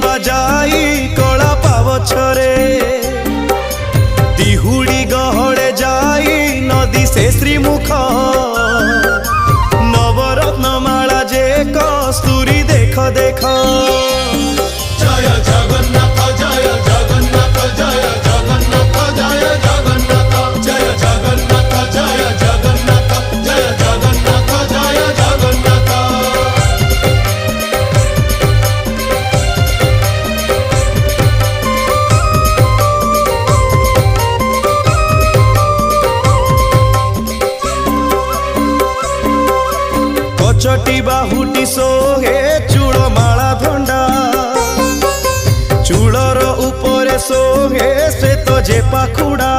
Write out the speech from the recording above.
बाजाई कला पावछरे दिहुड़ी गहड़े जाई नदी से श्रीमुख नवरत्न माला जे कस्तूरी देख देख जय जगन्नाथ जय जगन्नाथ जय जगन्नाथ जय जगन्नाथ जय जगन्नाथ जय जगन्नाथ जय जगन्नाथ जय जगन्नाथ। कचटी बाहुटी सोहे चूड़ माला धंडा चूड़र ऊपर सोहे श्वेत जे पाखुड़ा